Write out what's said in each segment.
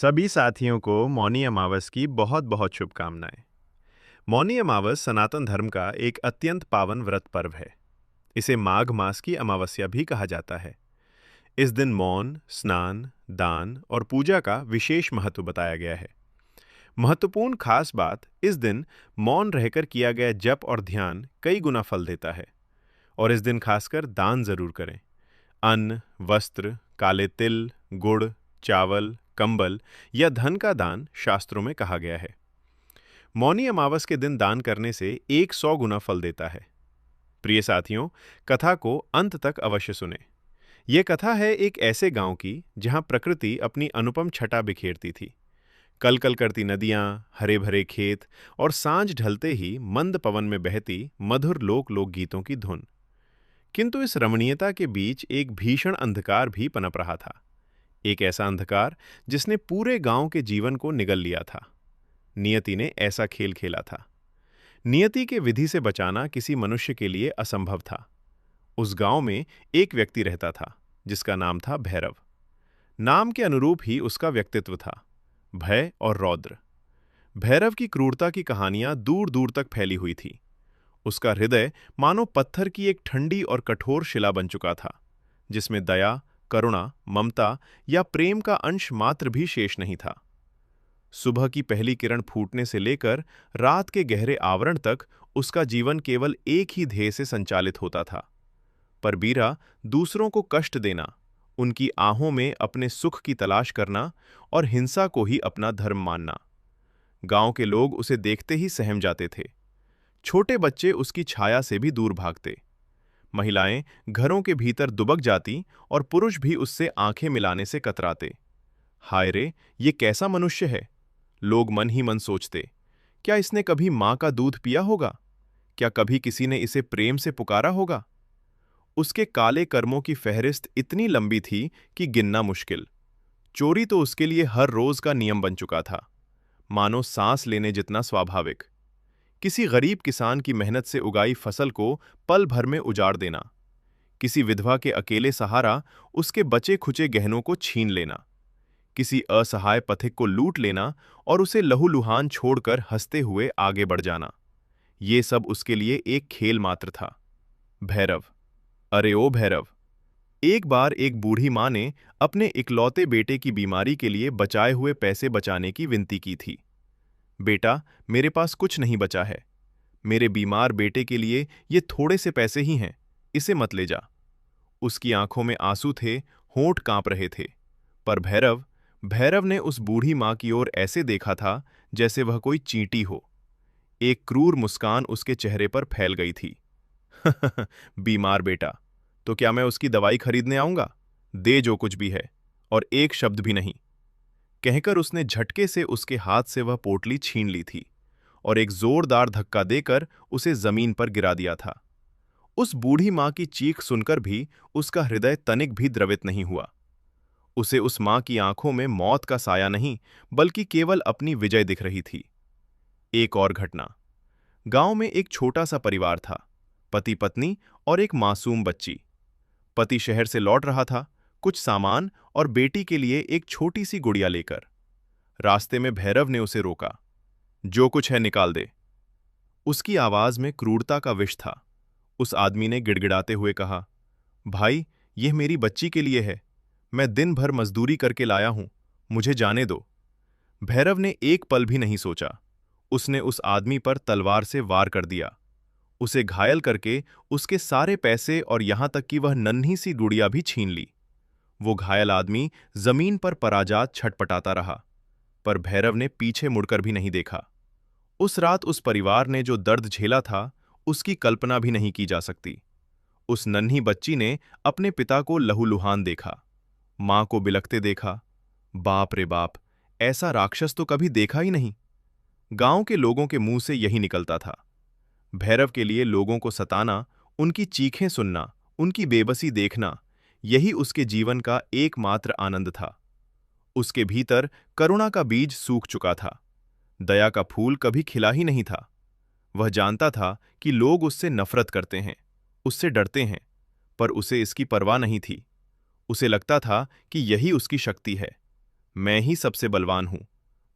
सभी साथियों को मौनी अमावस की बहुत बहुत शुभकामनाएं। मौनी अमावस सनातन धर्म का एक अत्यंत पावन व्रत पर्व है। इसे माघ मास की अमावस्या भी कहा जाता है। इस दिन मौन, स्नान, दान और पूजा का विशेष महत्व बताया गया है। महत्वपूर्ण खास बात, इस दिन मौन रहकर किया गया जप और ध्यान कई गुना फल देता है। और इस दिन खासकर दान जरूर करें। अन्न, वस्त्र, काले तिल, गुड़, चावल, कंबल या धन का दान शास्त्रों में कहा गया है। मौनी अमावस के दिन दान करने से 100 गुना फल देता है। प्रिय साथियों, कथा को अंत तक अवश्य सुने। ये कथा है एक ऐसे गांव की जहां प्रकृति अपनी अनुपम छटा बिखेरती थी। कल कल करती नदियां, हरे भरे खेत और सांझ ढलते ही मंद पवन में बहती मधुर लोक लोकगीतों की धुन। किंतु इस रमणीयता के बीच एक भीषण अंधकार भी पनप रहा था। एक ऐसा अंधकार जिसने पूरे गांव के जीवन को निगल लिया था। नियति ने ऐसा खेल खेला था। नियति के विधि से बचाना किसी मनुष्य के लिए असंभव था। उस गांव में एक व्यक्ति रहता था जिसका नाम था भैरव। नाम के अनुरूप ही उसका व्यक्तित्व था, भय और रौद्र। भैरव की क्रूरता की कहानियां दूर दूर तक फैली हुई थी। उसका हृदय मानो पत्थर की एक ठंडी और कठोर शिला बन चुका था, जिसमें दया, करुणा, ममता या प्रेम का अंश मात्र भी शेष नहीं था। सुबह की पहली किरण फूटने से लेकर रात के गहरे आवरण तक उसका जीवन केवल एक ही ध्येय से संचालित होता था, पर बीरा दूसरों को कष्ट देना, उनकी आहों में अपने सुख की तलाश करना और हिंसा को ही अपना धर्म मानना। गांव के लोग उसे देखते ही सहम जाते थे। छोटे बच्चे उसकी छाया से भी दूर भागते। महिलाएं घरों के भीतर दुबक जाती और पुरुष भी उससे आंखें मिलाने से कतराते। हाय रे, ये कैसा मनुष्य है, लोग मन ही मन सोचते। क्या इसने कभी मां का दूध पिया होगा? क्या कभी किसी ने इसे प्रेम से पुकारा होगा? उसके काले कर्मों की फहरिस्त इतनी लंबी थी कि गिनना मुश्किल। चोरी तो उसके लिए हर रोज का नियम बन चुका था, मानो सांस लेने जितना स्वाभाविक। किसी गरीब किसान की मेहनत से उगाई फसल को पल भर में उजाड़ देना, किसी विधवा के अकेले सहारा उसके बचे खुचे गहनों को छीन लेना, किसी असहाय पथिक को लूट लेना और उसे लहूलुहान छोड़कर हंसते हुए आगे बढ़ जाना, ये सब उसके लिए एक खेल मात्र था। भैरव, अरे ओ भैरव! एक बार एक बूढ़ी मां ने अपने इकलौते बेटे की बीमारी के लिए बचाए हुए पैसे बचाने की विनती की थी। बेटा, मेरे पास कुछ नहीं बचा है। मेरे बीमार बेटे के लिए ये थोड़े से पैसे ही हैं, इसे मत ले जा। उसकी आंखों में आंसू थे, होंठ कांप रहे थे। पर भैरव भैरव ने उस बूढ़ी मां की ओर ऐसे देखा था जैसे वह कोई चींटी हो। एक क्रूर मुस्कान उसके चेहरे पर फैल गई थी। बीमार बेटा, तो क्या मैं उसकी दवाई खरीदने आऊंगा? दे जो कुछ भी है, और एक शब्द भी नहीं। कहकर उसने झटके से उसके हाथ से वह पोटली छीन ली थी और एक जोरदार धक्का देकर उसे जमीन पर गिरा दिया था। उस बूढ़ी मां की चीख सुनकर भी उसका हृदय तनिक भी द्रवित नहीं हुआ। उसे उस मां की आंखों में मौत का साया नहीं, बल्कि केवल अपनी विजय दिख रही थी। एक और घटना। गांव में एक छोटा सा परिवार था, पति पत्नी और एक मासूम बच्ची। पति शहर से लौट रहा था, कुछ सामान और बेटी के लिए एक छोटी सी गुड़िया लेकर। रास्ते में भैरव ने उसे रोका। जो कुछ है निकाल दे। उसकी आवाज में क्रूरता का विष था। उस आदमी ने गिड़गिड़ाते हुए कहा, भाई, यह मेरी बच्ची के लिए है। मैं दिन भर मजदूरी करके लाया हूं, मुझे जाने दो। भैरव ने एक पल भी नहीं सोचा। उसने उस आदमी पर तलवार से वार कर दिया, उसे घायल करके उसके सारे पैसे और यहां तक कि वह नन्ही सी गुड़िया भी छीन ली। वो घायल आदमी जमीन पर पराजात छटपटाता रहा, पर भैरव ने पीछे मुड़कर भी नहीं देखा। उस रात उस परिवार ने जो दर्द झेला था, उसकी कल्पना भी नहीं की जा सकती। उस नन्ही बच्ची ने अपने पिता को लहूलुहान देखा, मां को बिलखते देखा। बाप रे बाप, ऐसा राक्षस तो कभी देखा ही नहीं। गांव के लोगों के मुंह से यही निकलता था। भैरव के लिए लोगों को सताना, उनकी चीखें सुनना, उनकी बेबसी देखना, यही उसके जीवन का एकमात्र आनंद था। उसके भीतर करुणा का बीज सूख चुका था। दया का फूल कभी खिला ही नहीं था। वह जानता था कि लोग उससे नफरत करते हैं, उससे डरते हैं, पर उसे इसकी परवाह नहीं थी। उसे लगता था कि यही उसकी शक्ति है। मैं ही सबसे बलवान हूं,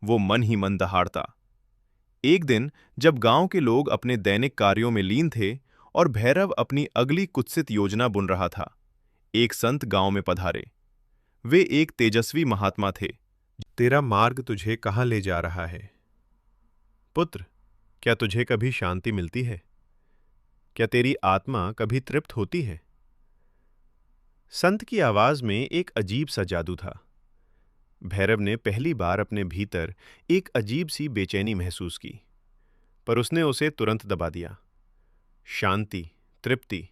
वो मन ही मन दहाड़ता। एक दिन जब गांव के लोग अपने दैनिक कार्यों में लीन थे और भैरव अपनी अगली कुत्सित योजना बुन रहा था, एक संत गांव में पधारे। वे एक तेजस्वी महात्मा थे। तेरा मार्ग तुझे कहाँ ले जा रहा है? पुत्र, क्या तुझे कभी शांति मिलती है? क्या तेरी आत्मा कभी तृप्त होती है? संत की आवाज में एक अजीब सा जादू था। भैरव ने पहली बार अपने भीतर एक अजीब सी बेचैनी महसूस की, पर उसने उसे तुरंत दबा दिया। शांति, तृप्ति,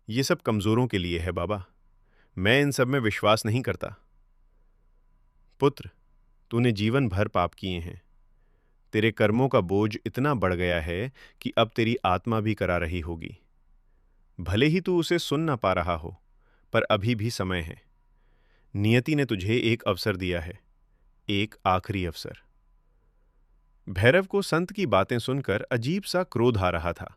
ये सब कमजोरों के लिए है बाबा। मैं इन सब में विश्वास नहीं करता। पुत्र, तूने जीवन भर पाप किए हैं। तेरे कर्मों का बोझ इतना बढ़ गया है कि अब तेरी आत्मा भी करा रही होगी। भले ही तू उसे सुन ना पा रहा हो, पर अभी भी समय है। नियति ने तुझे एक अवसर दिया है, एक आखिरी अवसर। भैरव को संत की बातें सुनकर अजीब सा क्रोध आ रहा था,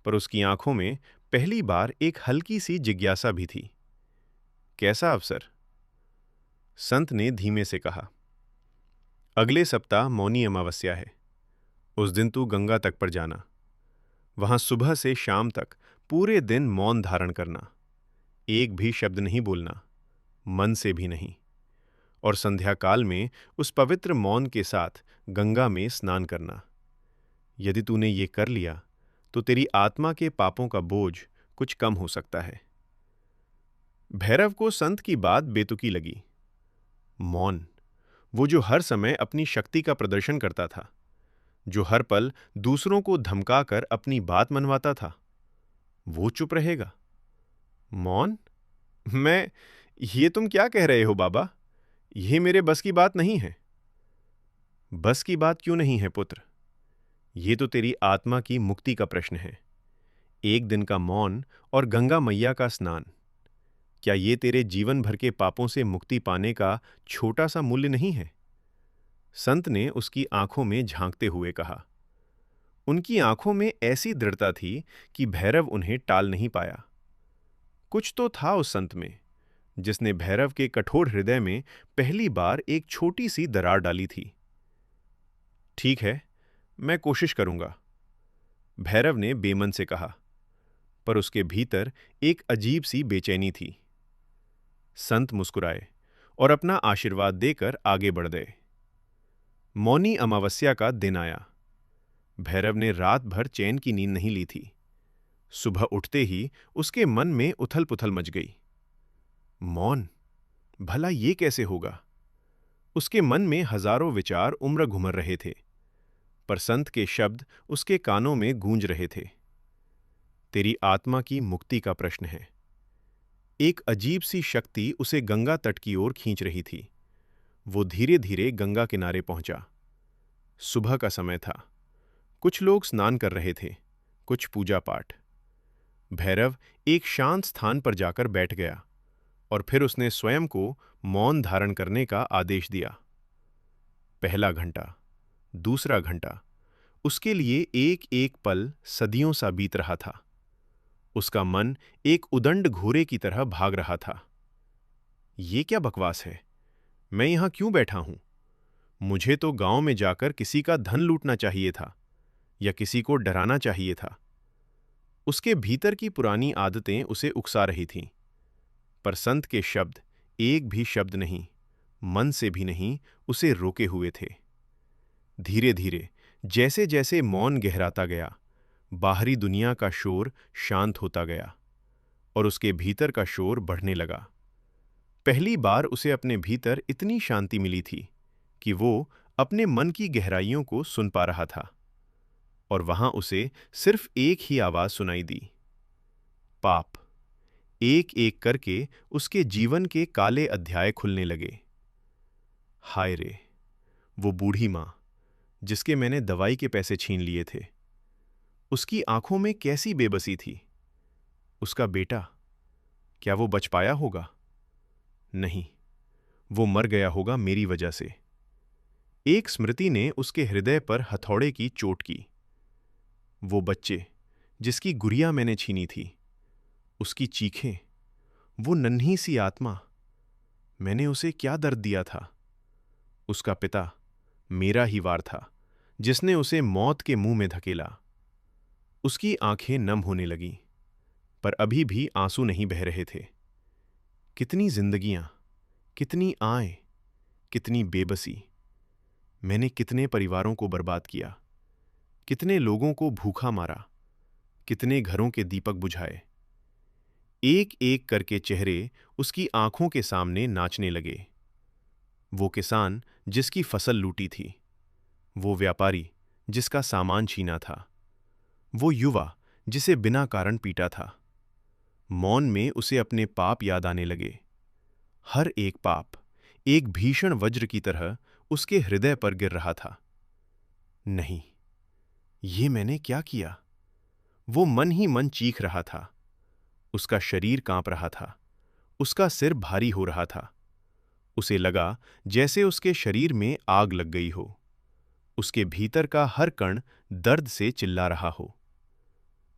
पर उसकी आंखों में पहली बार एक हल्की सी जिज्ञासा भी थी। कैसा अवसर? संत ने धीमे से कहा। अगले सप्ताह मौनी अमावस्या है। उस दिन तू गंगा तट पर जाना। वहां सुबह से शाम तक पूरे दिन मौन धारण करना। एक भी शब्द नहीं बोलना, मन से भी नहीं। और संध्या काल में उस पवित्र मौन के साथ गंगा में स्नान करना। यदि तूने ये कर लिया तो तेरी आत्मा के पापों का बोझ कुछ कम हो सकता है। भैरव को संत की बात बेतुकी लगी। मौन, वो जो हर समय अपनी शक्ति का प्रदर्शन करता था, जो हर पल दूसरों को धमकाकर अपनी बात मनवाता था, वो चुप रहेगा? मौन? ये तुम क्या कह रहे हो बाबा? ये मेरे बस की बात नहीं है। बस की बात क्यों नहीं है पुत्र? ये तो तेरी आत्मा की मुक्ति का प्रश्न है। एक दिन का मौन और गंगा मैया का स्नान, क्या ये तेरे जीवन भर के पापों से मुक्ति पाने का छोटा सा मूल्य नहीं है? संत ने उसकी आंखों में झांकते हुए कहा। उनकी आंखों में ऐसी दृढ़ता थी कि भैरव उन्हें टाल नहीं पाया। कुछ तो था उस संत में, जिसने भैरव के कठोर हृदय में पहली बार एक छोटी सी दरार डाली थी। ठीक है, मैं कोशिश करूंगा, भैरव ने बेमन से कहा, पर उसके भीतर एक अजीब सी बेचैनी थी। संत मुस्कुराए और अपना आशीर्वाद देकर आगे बढ़ गए। मौनी अमावस्या का दिन आया। भैरव ने रात भर चैन की नींद नहीं ली थी। सुबह उठते ही उसके मन में उथल पुथल मच गई। मौन, भला ये कैसे होगा? उसके मन में हजारों विचार उम्र घुमर रहे थे, पर संत के शब्द उसके कानों में गूंज रहे थे। तेरी आत्मा की मुक्ति का प्रश्न है। एक अजीब सी शक्ति उसे गंगा तट की ओर खींच रही थी। वो धीरे धीरे गंगा किनारे पहुंचा। सुबह का समय था। कुछ लोग स्नान कर रहे थे, कुछ पूजा पाठ। भैरव एक शांत स्थान पर जाकर बैठ गया और फिर उसने स्वयं को मौन धारण करने का आदेश दिया। पहला घंटा, दूसरा घंटा, उसके लिए एक एक पल सदियों सा बीत रहा था। उसका मन एक उदंड घोड़े की तरह भाग रहा था। ये क्या बकवास है? मैं यहां क्यों बैठा हूं? मुझे तो गांव में जाकर किसी का धन लूटना चाहिए था या किसी को डराना चाहिए था। उसके भीतर की पुरानी आदतें उसे उकसा रही थीं, पर संत के शब्द, एक भी शब्द नहीं, मन से भी नहीं, उसे रोके हुए थे। धीरे धीरे जैसे जैसे मौन गहराता गया, बाहरी दुनिया का शोर शांत होता गया और उसके भीतर का शोर बढ़ने लगा। पहली बार उसे अपने भीतर इतनी शांति मिली थी कि वो अपने मन की गहराइयों को सुन पा रहा था। और वहां उसे सिर्फ एक ही आवाज सुनाई दी। पाप। एक एक करके उसके जीवन के काले अध्याय खुलने लगे। हाय रे, वो बूढ़ी मां जिसके मैंने दवाई के पैसे छीन लिए थे, उसकी आंखों में कैसी बेबसी थी। उसका बेटा, क्या वो बच पाया होगा? नहीं, वो मर गया होगा मेरी वजह से। एक स्मृति ने उसके हृदय पर हथौड़े की चोट की। वो बच्चे जिसकी गुड़िया मैंने छीनी थी, उसकी चीखें, वो नन्ही सी आत्मा, मैंने उसे क्या दर्द दिया था? उसका पिता मेरा ही वार था जिसने उसे मौत के मुंह में धकेला। उसकी आंखें नम होने लगीं, पर अभी भी आंसू नहीं बह रहे थे। कितनी जिंदगियां, कितनी आय, कितनी बेबसी। मैंने कितने परिवारों को बर्बाद किया, कितने लोगों को भूखा मारा, कितने घरों के दीपक बुझाए। एक एक करके चेहरे उसकी आंखों के सामने नाचने लगे। वो किसान जिसकी फसल लूटी थी, वो व्यापारी जिसका सामान छीना था, वो युवा जिसे बिना कारण पीटा था। मौन में उसे अपने पाप याद आने लगे। हर एक पाप एक भीषण वज्र की तरह उसके हृदय पर गिर रहा था। नहीं, ये मैंने क्या किया? वो मन ही मन चीख रहा था। उसका शरीर कांप रहा था, उसका सिर भारी हो रहा था। उसे लगा जैसे उसके शरीर में आग लग गई हो, उसके भीतर का हर कण दर्द से चिल्ला रहा हो।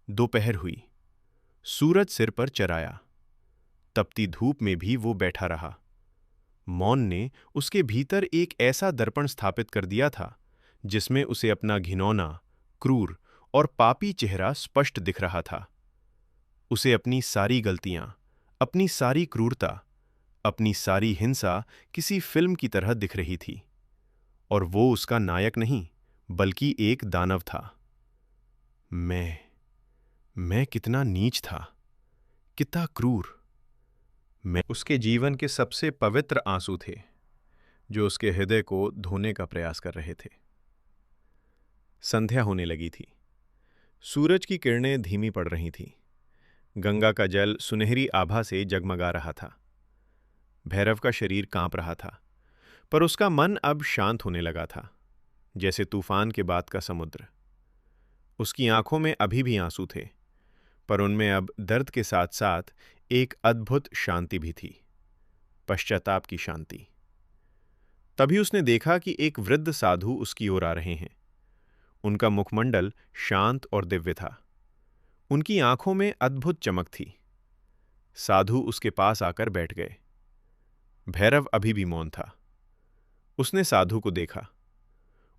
दोपहर हुई, सूरज सिर पर चराया। तपती धूप में भी वो बैठा रहा। मौन ने उसके भीतर एक ऐसा दर्पण स्थापित कर दिया था जिसमें उसे अपना घिनौना, क्रूर और पापी चेहरा स्पष्ट दिख रहा था। उसे अपनी सारी गलतियां, अपनी सारी क्रूरता, अपनी सारी हिंसा किसी फिल्म की तरह दिख रही थी, और वो उसका नायक नहीं बल्कि एक दानव था। मैं कितना नीच था, कितना क्रूर। मैं उसके जीवन के सबसे पवित्र आंसू थे जो उसके हृदय को धोने का प्रयास कर रहे थे। संध्या होने लगी थी। सूरज की किरणें धीमी पड़ रही थीं। गंगा का जल सुनहरी आभा से जगमगा रहा था। भैरव का शरीर कांप रहा था, पर उसका मन अब शांत होने लगा था, जैसे तूफान के बाद का समुद्र। उसकी आंखों में अभी भी आंसू थे, पर उनमें अब दर्द के साथ साथ एक अद्भुत शांति भी थी, पश्चाताप की शांति। तभी उसने देखा कि एक वृद्ध साधु उसकी ओर आ रहे हैं। उनका मुखमंडल शांत और दिव्य था। उनकी आंखों में अद्भुत चमक थी। साधु उसके पास आकर बैठ गए। भैरव अभी भी मौन था। उसने साधु को देखा।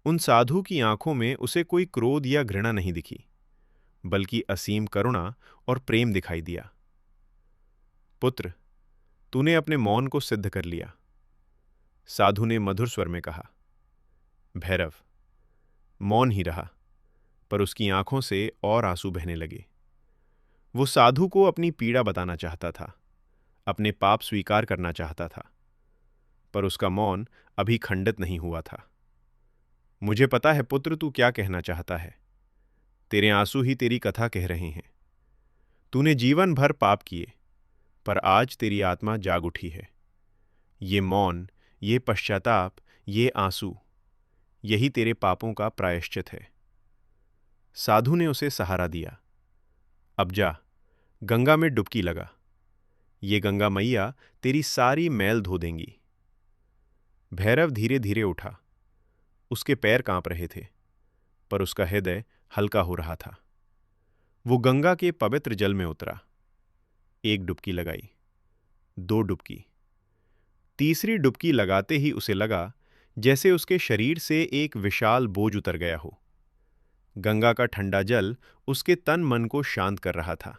उन साधु की आंखों में उसे कोई क्रोध या घृणा नहीं दिखी, बल्कि असीम करुणा और प्रेम दिखाई दिया। पुत्र, तूने अपने मौन को सिद्ध कर लिया, साधु ने मधुर स्वर में कहा। भैरव मौन ही रहा, पर उसकी आंखों से और आंसू बहने लगे। वो साधु को अपनी पीड़ा बताना चाहता था, अपने पाप स्वीकार करना चाहता था, पर उसका मौन अभी खंडित नहीं हुआ था। मुझे पता है पुत्र, तू क्या कहना चाहता है। तेरे आंसू ही तेरी कथा कह रहे हैं। तूने जीवन भर पाप किए, पर आज तेरी आत्मा जाग उठी है। ये मौन, ये पश्चाताप, ये आंसू, यही तेरे पापों का प्रायश्चित है। साधु ने उसे सहारा दिया। अब जा, गंगा में डुबकी लगा। ये गंगा मैया तेरी सारी मैल धो देंगी। भैरव धीरे धीरे उठा। उसके पैर कांप रहे थे, पर उसका हृदय हल्का हो रहा था। वो गंगा के पवित्र जल में उतरा। एक डुबकी लगाई, 2 डुबकी। तीसरी डुबकी लगाते ही उसे लगा जैसे उसके शरीर से एक विशाल बोझ उतर गया हो। गंगा का ठंडा जल उसके तन मन को शांत कर रहा था।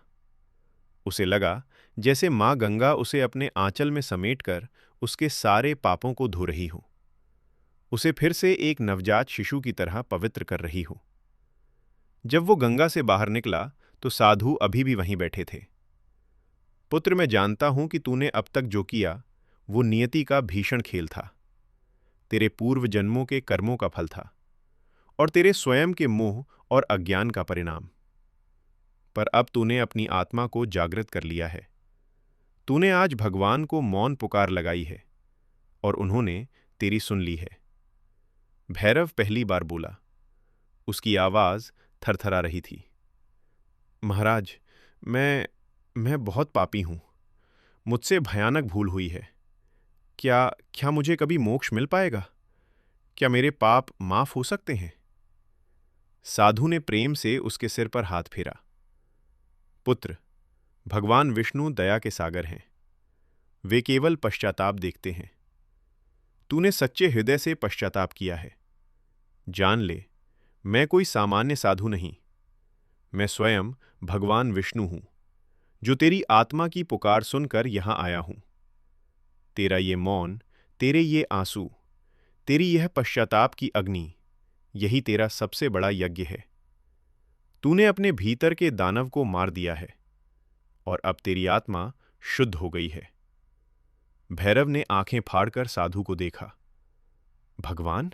उसे लगा जैसे मां गंगा उसे अपने आंचल में समेटकर उसके सारे पापों को धो रही हो, उसे फिर से एक नवजात शिशु की तरह पवित्र कर रही हो। जब वो गंगा से बाहर निकला तो साधु अभी भी वहीं बैठे थे। पुत्र, मैं जानता हूं कि तूने अब तक जो किया वो नियति का भीषण खेल था, तेरे पूर्व जन्मों के कर्मों का फल था और तेरे स्वयं के मोह और अज्ञान का परिणाम। पर अब तूने अपनी आत्मा को जागृत कर लिया है। तूने आज भगवान को मौन पुकार लगाई है और उन्होंने तेरी सुन ली है। भैरव पहली बार बोला। उसकी आवाज थरथरा रही थी। महाराज, मैं बहुत पापी हूं। मुझसे भयानक भूल हुई है। क्या मुझे कभी मोक्ष मिल पाएगा? क्या मेरे पाप माफ हो सकते हैं? साधु ने प्रेम से उसके सिर पर हाथ फेरा। पुत्र, भगवान विष्णु दया के सागर हैं। वे केवल पश्चाताप देखते हैं। तूने सच्चे हृदय से पश्चाताप किया है। जान ले, मैं कोई सामान्य साधु नहीं। मैं स्वयं भगवान विष्णु हूं, जो तेरी आत्मा की पुकार सुनकर यहां आया हूं। तेरा ये मौन, तेरे ये आंसू, तेरी यह पश्चाताप की अग्नि, यही तेरा सबसे बड़ा यज्ञ है। तूने अपने भीतर के दानव को मार दिया है और अब तेरी आत्मा शुद्ध हो गई है। भैरव ने आंखें फाड़कर साधु को देखा। भगवान,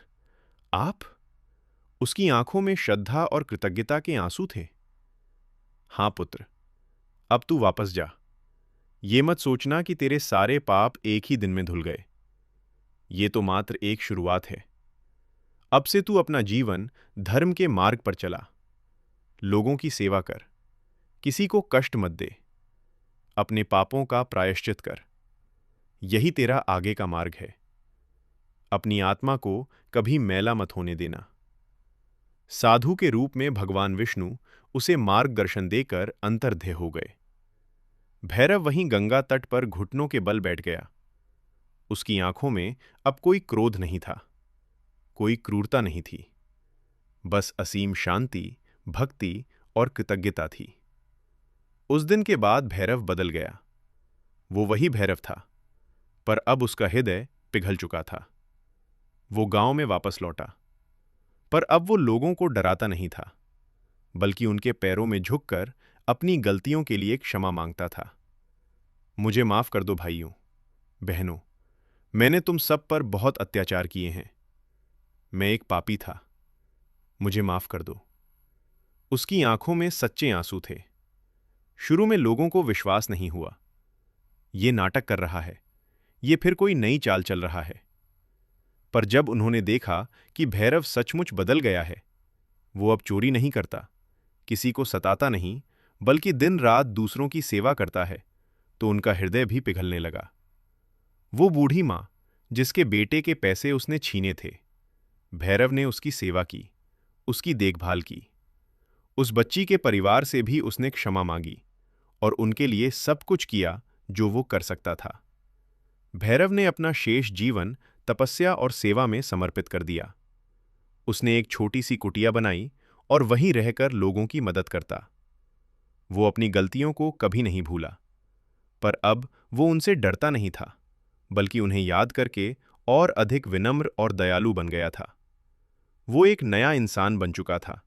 आप? उसकी आंखों में श्रद्धा और कृतज्ञता के आंसू थे। हां पुत्र, अब तू वापस जा। ये मत सोचना कि तेरे सारे पाप एक ही दिन में धुल गए। ये तो मात्र एक शुरुआत है। अब से तू अपना जीवन धर्म के मार्ग पर चला। लोगों की सेवा कर, किसी को कष्ट मत दे, अपने पापों का प्रायश्चित कर। यही तेरा आगे का मार्ग है। अपनी आत्मा को कभी मैला मत होने देना। साधु के रूप में भगवान विष्णु उसे मार्गदर्शन देकर अंतर्ध्यान हो गए। भैरव वहीं गंगा तट पर घुटनों के बल बैठ गया। उसकी आंखों में अब कोई क्रोध नहीं था, कोई क्रूरता नहीं थी, बस असीम शांति, भक्ति और कृतज्ञता थी। उस दिन के बाद भैरव बदल गया। वो वही भैरव था, पर अब उसका हृदय पिघल चुका था। वो गांव में वापस लौटा, पर अब वो लोगों को डराता नहीं था, बल्कि उनके पैरों में झुककर अपनी गलतियों के लिए क्षमा मांगता था। मुझे माफ कर दो भाइयों, बहनों, मैंने तुम सब पर बहुत अत्याचार किए हैं। मैं एक पापी था, मुझे माफ कर दो। उसकी आंखों में सच्चे आंसू थे। शुरू में लोगों को विश्वास नहीं हुआ। ये नाटक कर रहा है, ये फिर कोई नई चाल चल रहा है। पर जब उन्होंने देखा कि भैरव सचमुच बदल गया है, वो अब चोरी नहीं करता, किसी को सताता नहीं, बल्कि दिन रात दूसरों की सेवा करता है, तो उनका हृदय भी पिघलने लगा। वो बूढ़ी मां, जिसके बेटे के पैसे उसने छीने थे, भैरव ने उसकी सेवा की, उसकी देखभाल की। उस बच्ची के परिवार से भी उसने क्षमा मांगी और उनके लिए सब कुछ किया जो वो कर सकता था। भैरव ने अपना शेष जीवन तपस्या और सेवा में समर्पित कर दिया। उसने एक छोटी सी कुटिया बनाई और वहीं रहकर लोगों की मदद करता। वो अपनी गलतियों को कभी नहीं भूला, पर अब वो उनसे डरता नहीं था, बल्कि उन्हें याद करके और अधिक विनम्र और दयालु बन गया था। वो एक नया इंसान बन चुका था,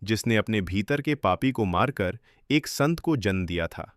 जिसने अपने भीतर के पापी को मारकर एक संत को जन्म दिया था।